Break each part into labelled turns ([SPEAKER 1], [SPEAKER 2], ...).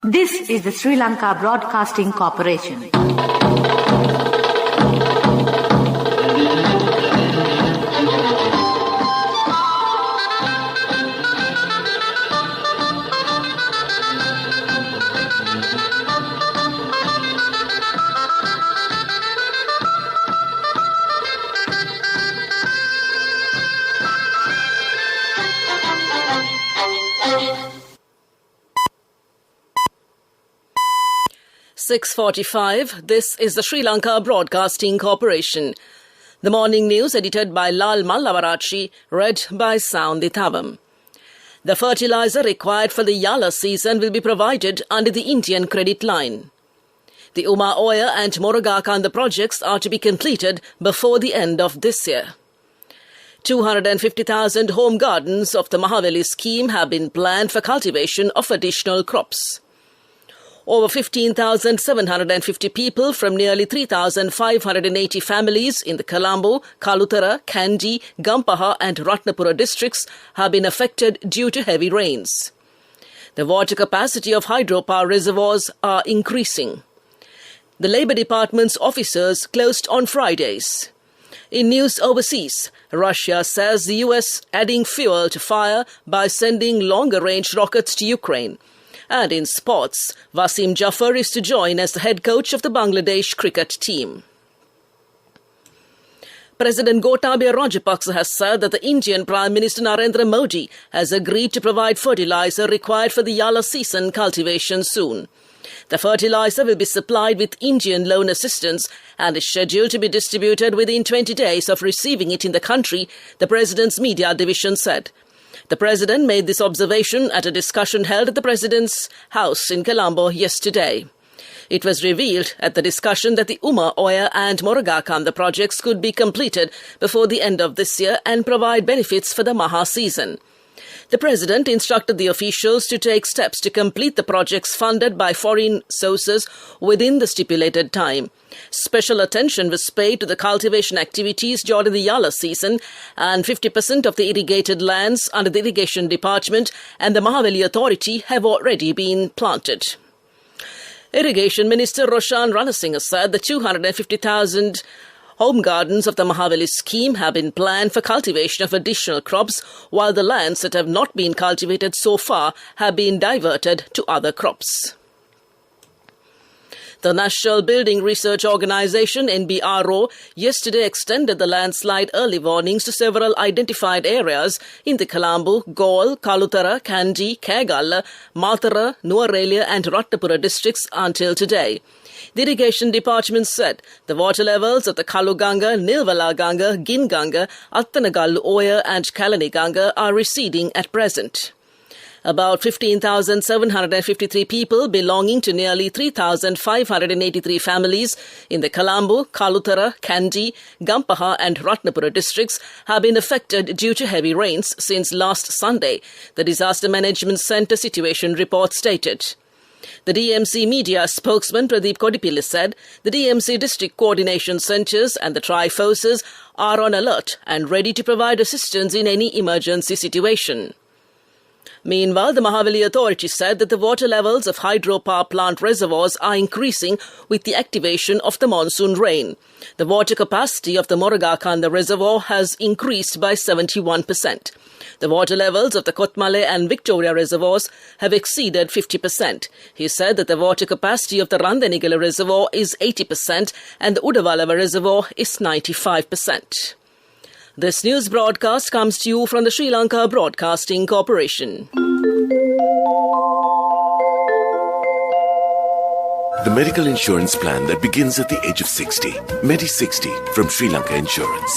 [SPEAKER 1] This is the Sri Lanka Broadcasting Corporation.
[SPEAKER 2] (6:45). This is the Sri Lanka Broadcasting Corporation. The morning news edited by Lal Mallavarachi, read by Sound Dithavam. The fertilizer required for the Yala season will be provided under the Indian credit line. The Uma Oya and Moragakanda projects are to be completed before the end of this year. 250,000 home gardens of the Mahaveli scheme have been planned for cultivation of additional crops. Over 15,750 people from nearly 3,580 families in the Colombo, Kalutara, Kandy, Gampaha and Ratnapura districts have been affected due to heavy rains. The water capacity of hydropower reservoirs are increasing. The Labour Department's officers closed on Fridays. In news overseas, Russia says the US adding fuel to fire by sending longer-range rockets to Ukraine. And in sports, Wasim Jaffer is to join as the head coach of the Bangladesh cricket team. President Gotabaya Rajapaksa has said that the Indian Prime Minister Narendra Modi has agreed to provide fertilizer required for the Yala season cultivation soon. The fertilizer will be supplied with Indian loan assistance and is scheduled to be distributed within 20 days of receiving it in the country, the President's media division said. The President made this observation at a discussion held at the President's house in Colombo yesterday. It was revealed at the discussion that the Uma Oya and Moragakanda projects could be completed before the end of this year and provide benefits for the Maha season. The President instructed the officials to take steps to complete the projects funded by foreign sources within the stipulated time. Special attention was paid to the cultivation activities during the Yala season, and 50% of the irrigated lands under the Irrigation Department and the Mahaveli Authority have already been planted. Irrigation Minister Roshan Ranasinghe said the 250,000 home gardens of the Mahaveli scheme have been planned for cultivation of additional crops, while the lands that have not been cultivated so far have been diverted to other crops. The National Building Research Organisation, NBRO, yesterday extended the landslide early warnings to several identified areas in the Colombo, Galle, Kalutara, Kandy, Kagala, Matara, Nuwara and Ratnapura districts until today. The Irrigation Department said the water levels of the Kaluganga, Nilvala Ganga, Ginganga, Attanagallu Oya and Kalani Ganga are receding at present. About 15,753 people belonging to nearly 3,583 families in the Colombo, Kalutara, Kandy, Gampaha and Ratnapura districts have been affected due to heavy rains since last Sunday, the Disaster Management Centre Situation Report stated. The DMC media spokesman Pradeep Kodipilli said the DMC district coordination centres and the tri-forces are on alert and ready to provide assistance in any emergency situation. Meanwhile, the Mahaveli Authority said that the water levels of hydropower plant reservoirs are increasing with the activation of the monsoon rain. The water capacity of the Moragakanda reservoir has increased by 71%. The water levels of the Kotmale and Victoria reservoirs have exceeded 50%. He said that the water capacity of the Randanigala reservoir is 80% and the Udavalava reservoir is 95%. This news broadcast comes to you from the Sri Lanka Broadcasting Corporation.
[SPEAKER 3] The medical insurance plan that begins at the age of 60. Medi60 from Sri Lanka Insurance.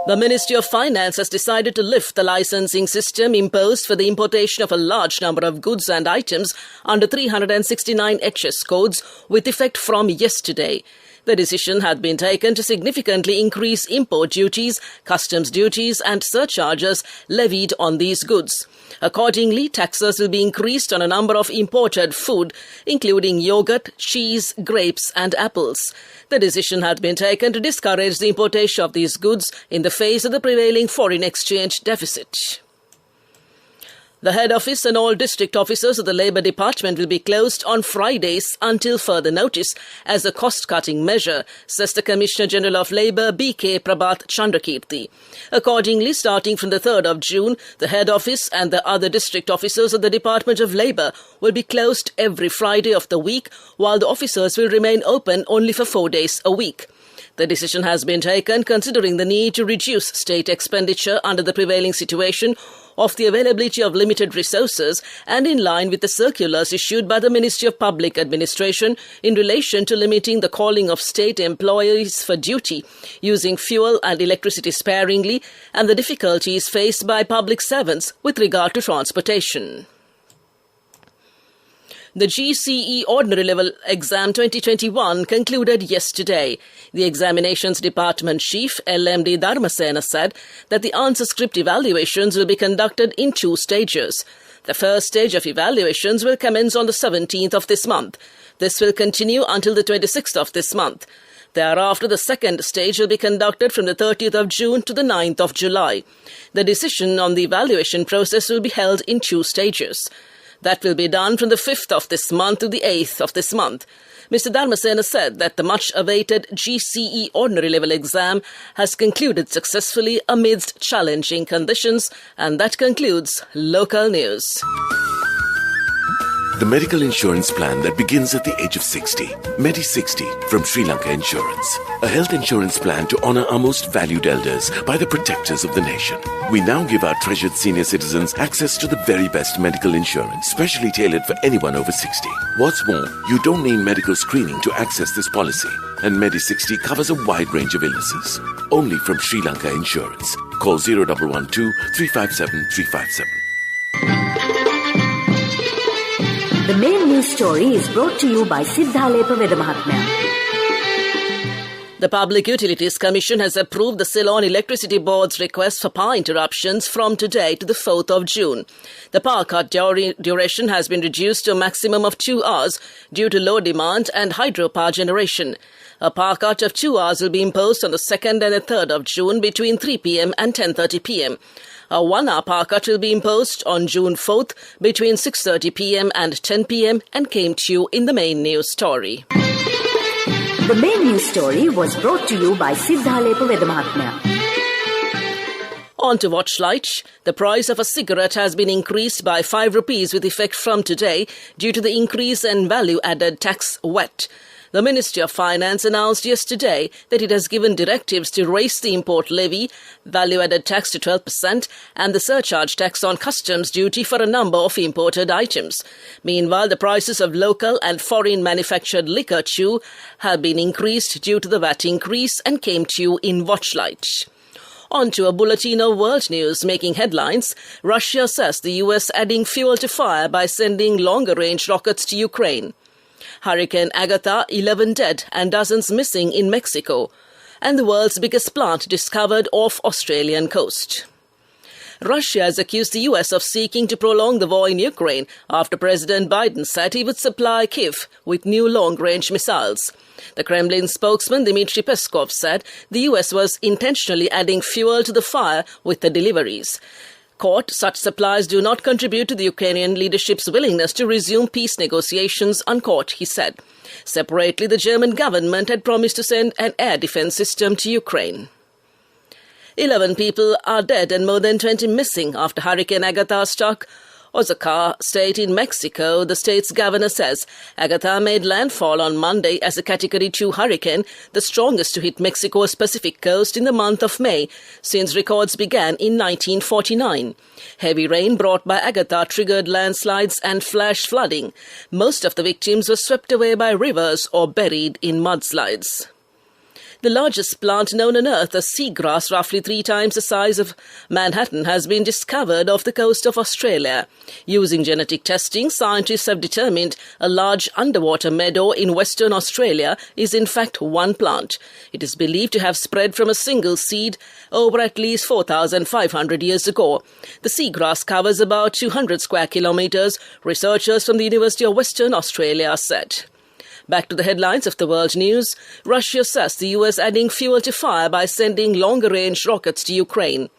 [SPEAKER 2] The Ministry of Finance has decided to lift the licensing system imposed for the importation of a large number of goods and items under 369 HS codes with effect from yesterday. The decision had been taken to significantly increase import duties, customs duties and surcharges levied on these goods. Accordingly, taxes will be increased on a number of imported food, including yogurt, cheese, grapes and apples. The decision had been taken to discourage the importation of these goods in the face of the prevailing foreign exchange deficit. The head office and all district offices of the Labour Department will be closed on Fridays until further notice as a cost-cutting measure, says the Commissioner General of Labour, B.K. Prabhat Chandrakirti. Accordingly, starting from the 3rd of June, the head office and the other district offices of the Department of Labour will be closed every Friday of the week, while the offices will remain open only for 4 days a week. The decision has been taken considering the need to reduce state expenditure under the prevailing situation of the availability of limited resources and in line with the circulars issued by the Ministry of Public Administration in relation to limiting the calling of state employees for duty, using fuel and electricity sparingly, and the difficulties faced by public servants with regard to transportation. The GCE Ordinary Level Exam 2021 concluded yesterday. The Examinations Department Chief, LMD Dharmasena, said that the answer script evaluations will be conducted in 2 stages. The first stage of evaluations will commence on the 17th of this month. This will continue until the 26th of this month. Thereafter, the second stage will be conducted from the 30th of June to the 9th of July. The decision on the evaluation process will be held in 2 stages. That will be done from the 5th of this month to the 8th of this month. Mr. Dharmasena said that the much-awaited GCE Ordinary Level exam has concluded successfully amidst challenging conditions, and that concludes local news.
[SPEAKER 3] The medical insurance plan that begins at the age of 60. Medi 60 from Sri Lanka Insurance. A health insurance plan to honor our most valued elders by the protectors of the nation. We now give our treasured senior citizens access to the very best medical insurance, specially tailored for anyone over 60. What's more, you don't need medical screening to access this policy. And Medi 60 covers a wide range of illnesses. Only from Sri Lanka Insurance. Call 0112 357 357.
[SPEAKER 1] The main news story is brought to you by Siddhalepa Vedamahatmya.
[SPEAKER 2] The Public Utilities Commission has approved the Ceylon Electricity Board's request for power interruptions from today to the 4th of June. The power cut duration has been reduced to a maximum of 2 hours due to low demand and hydropower generation. A power cut of 2 hours will be imposed on the 2nd and the 3rd of June between 3 p.m. and 10:30 p.m. A 1-hour power cut will be imposed on June 4th between 6:30 p.m. and 10 p.m. and came to you in the main news story.
[SPEAKER 1] The main news story was brought to you by Siddhalepa Vedamahatmya.
[SPEAKER 2] On to Watchlight. The price of a cigarette has been increased by 5 rupees with effect from today due to the increase in value-added tax VAT. The Ministry of Finance announced yesterday that it has given directives to raise the import levy, value-added tax to 12% and the surcharge tax on customs duty for a number of imported items. Meanwhile, the prices of local and foreign manufactured liquor too have been increased due to the VAT increase and came to you in Watchlight. On to a bulletin of world news making headlines. Russia says the US adding fuel to fire by sending longer-range rockets to Ukraine. Hurricane Agatha, 11 dead and dozens missing in Mexico. And the world's biggest plant discovered off Australian coast. Russia has accused the US of seeking to prolong the war in Ukraine after President Biden said he would supply Kyiv with new long-range missiles. The Kremlin spokesman Dmitry Peskov said the US was intentionally adding fuel to the fire with the deliveries. Quote, such supplies do not contribute to the Ukrainian leadership's willingness to resume peace negotiations, unquote, he said. Separately, the German government had promised to send an air defense system to Ukraine. 11 people are dead and more than 20 missing after Hurricane Agatha struck Oaxaca state in Mexico, the state's governor says. Agatha made landfall on Monday as a Category 2 hurricane, the strongest to hit Mexico's Pacific coast in the month of May, since records began in 1949. Heavy rain brought by Agatha triggered landslides and flash flooding. Most of the victims were swept away by rivers or buried in mudslides. The largest plant known on Earth, a seagrass roughly 3 times the size of Manhattan, has been discovered off the coast of Australia. Using genetic testing, scientists have determined a large underwater meadow in Western Australia is in fact one plant. It is believed to have spread from a single seed over at least 4,500 years ago. The seagrass covers about 200 square kilometers, researchers from the University of Western Australia said. Back to the headlines of the world news. Russia says the US adding fuel to fire by sending longer-range rockets to Ukraine.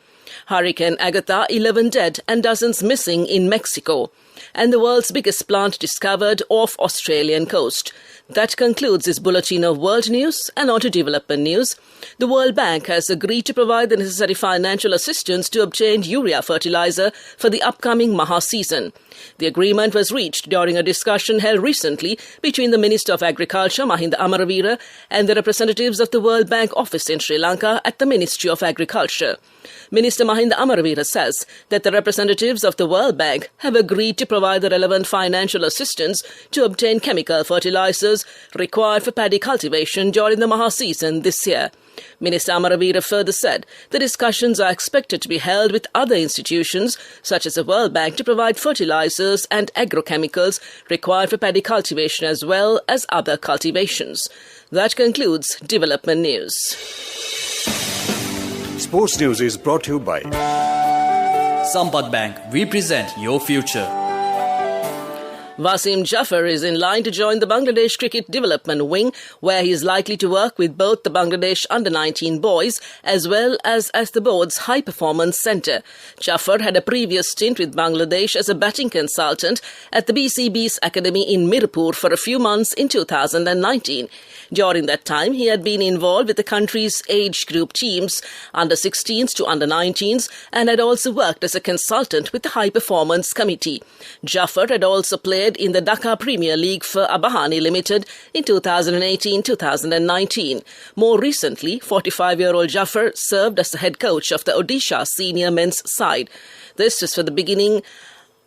[SPEAKER 2] Hurricane Agatha, 11 dead and dozens missing in Mexico. And the world's biggest plant discovered off Australian coast. That concludes this bulletin of world news, and on to development news. The World Bank has agreed to provide the necessary financial assistance to obtain urea fertilizer for the upcoming Maha season. The agreement was reached during a discussion held recently between the Minister of Agriculture, Mahinda Amaraveera, and the representatives of the World Bank office in Sri Lanka at the Ministry of Agriculture. Minister Mahinda Amaraveera says that the representatives of the World Bank have agreed to provide the relevant financial assistance to obtain chemical fertilizers required for paddy cultivation during the Maha season this year. Minister Amaraveera further said the discussions are expected to be held with other institutions such as the World Bank to provide fertilizers and agrochemicals required for paddy cultivation as well as other cultivations. That concludes development news.
[SPEAKER 4] Sports news is brought to you by
[SPEAKER 5] Sampath Bank. We present your future.
[SPEAKER 2] Wasim Jaffer is in line to join the Bangladesh Cricket Development Wing, where he is likely to work with both the Bangladesh Under-19 boys as well as the board's High Performance Centre. Jaffer had a previous stint with Bangladesh as a batting consultant at the BCB's Academy in Mirpur for a few months in 2019. During that time, he had been involved with the country's age group teams, under-16s to under-19s, and had also worked as a consultant with the High Performance Committee. Jaffer had also played in the Dhaka Premier League for Abahani Limited in 2018-2019. More recently, 45-year-old Jaffer served as the head coach of the Odisha senior men's side. This is for the beginning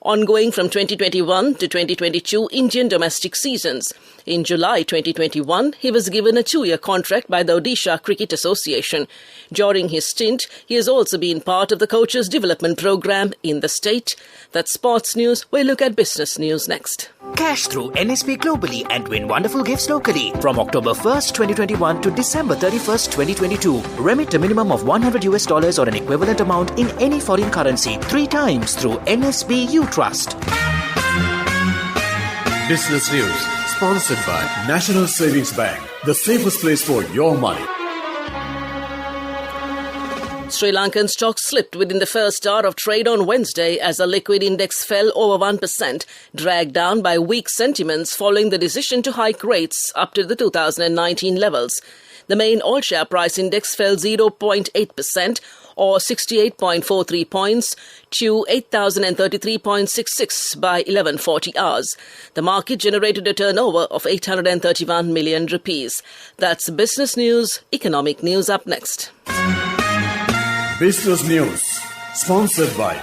[SPEAKER 2] ongoing from 2021 to 2022 Indian domestic seasons. In July 2021, he was given a 2-year contract by the Odisha Cricket Association. During his stint, he has also been part of the coaches' development program in the state. That's sports news. We'll look at business news next.
[SPEAKER 6] Cash through NSP globally and win wonderful gifts locally. From October 1st, 2021 to December 31st, 2022. Remit a minimum of $100 or an equivalent amount in any foreign currency 3 times through NSP You Trust.
[SPEAKER 4] Business news sponsored by National Savings Bank, the safest place for your money.
[SPEAKER 2] Sri Lankan stocks slipped within the first hour of trade on Wednesday as the liquid index fell over 1%, dragged down by weak sentiments following the decision to hike rates up to the 2019 levels. The main all-share price index fell 0.8%, or 68.43 points, to 8,033.66 by 11:40 hours. The market generated a turnover of 831 million rupees. That's business news. Economic news up next.
[SPEAKER 4] Business news sponsored by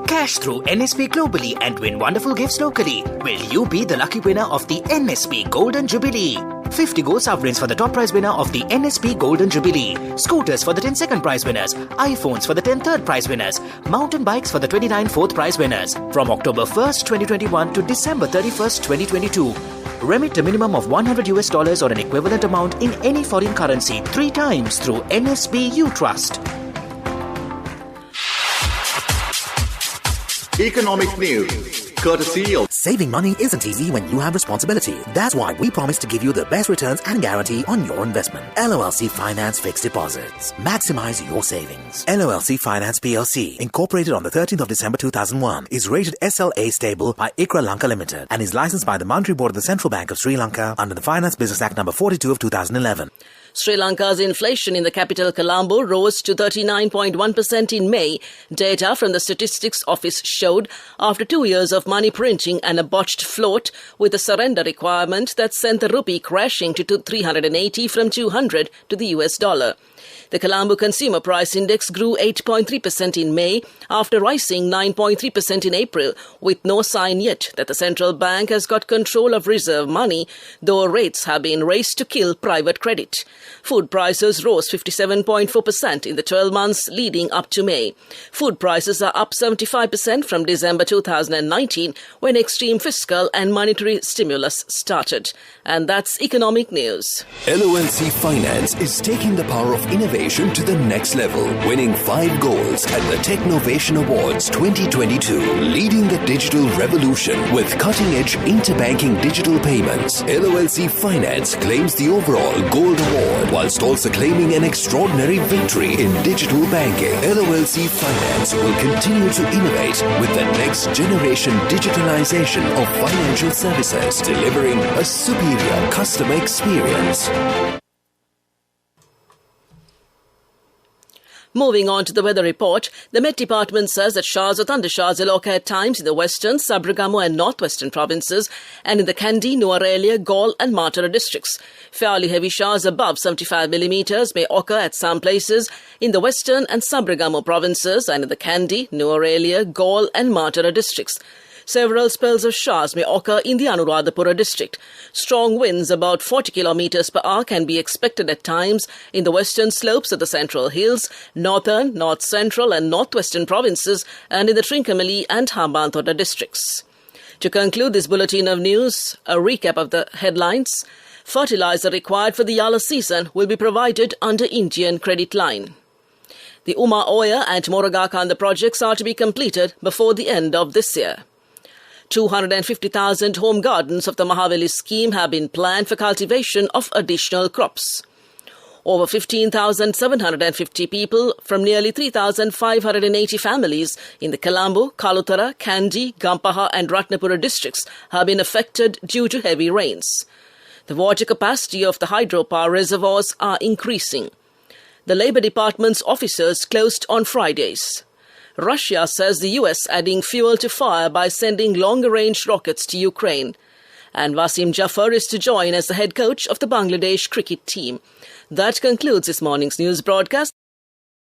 [SPEAKER 6] Cash through NSP globally and win wonderful gifts locally. Will you be the lucky winner of the NSP Golden Jubilee? 50 gold sovereigns for the top prize winner of the NSP Golden Jubilee. Scooters for the 10 second prize winners. iPhones for the 10 third prize winners. Mountain bikes for the 29 fourth prize winners. From October 1st, 2021 to December 31st, 2022. Remit a minimum of $100 or an equivalent amount in any foreign currency 3 times through NSP You Trust.
[SPEAKER 7] Economic news, courtesy of
[SPEAKER 8] Saving money isn't easy when you have responsibility. That's why we promise to give you the best returns and guarantee on your investment. LOLC Finance Fixed Deposits. Maximize your savings. LOLC Finance PLC, incorporated on the 13th of December 2001, is rated SLA stable by ICRA Lanka Limited and is licensed by the Monetary Board of the Central Bank of Sri Lanka under the Finance Business Act number 42 of 2011.
[SPEAKER 2] Sri Lanka's inflation in the capital Colombo rose to 39.1% in May. Data from the Statistics Office showed after 2 years of money printing and a botched float with a surrender requirement that sent the rupee crashing to 380 from 200 to the US dollar. The Colombo Consumer Price Index grew 8.3% in May after rising 9.3% in April, with no sign yet that the central bank has got control of reserve money, though rates have been raised to kill private credit. Food prices rose 57.4% in the 12 months leading up to May. Food prices are up 75% from December 2019, when extreme fiscal and monetary stimulus started. And that's economic news.
[SPEAKER 9] LOLC Finance is taking the power of innovation to the next level, winning 5 golds at the Technovation Awards 2022, leading the digital revolution with cutting-edge interbanking digital payments. LOLC Finance claims the overall Gold Award award, whilst also claiming an extraordinary victory in digital banking. LOLC Finance will continue to innovate with the next generation digitalization of financial services, delivering a superior customer experience.
[SPEAKER 2] Moving on to the weather report, the Met Department says that showers or thundershowers will occur at times in the western, Sabragamo and northwestern provinces and in the Kandy, Nuwara, Galle and Matara districts. Fairly heavy showers above 75 millimetres may occur at some places in the western and Sabragamo provinces and in the Kandy, Nuwara, Galle and Matara districts. Several spells of showers may occur in the Anuradhapura district. Strong winds about 40 kilometers per hour can be expected at times in the western slopes of the Central Hills, northern, north central and northwestern provinces and in the Trincomalee and Hambantota districts. To conclude this bulletin of news, a recap of the headlines. Fertilizer required for the Yala season will be provided under Indian credit line. The Uma Oya and Moragakanda projects are to be completed before the end of this year. 250,000 home gardens of the Mahaveli scheme have been planned for cultivation of additional crops. Over 15,750 people from nearly 3,580 families in the Colombo, Kalutara, Kandy, Gampaha and Ratnapura districts have been affected due to heavy rains. The water capacity of the hydropower reservoirs are increasing. The Labour Department's officers closed on Fridays. Russia says the US adding fuel to fire by sending longer-range rockets to Ukraine. And Wasim Jafar is to join as the head coach of the Bangladesh cricket team. That concludes this morning's news broadcast.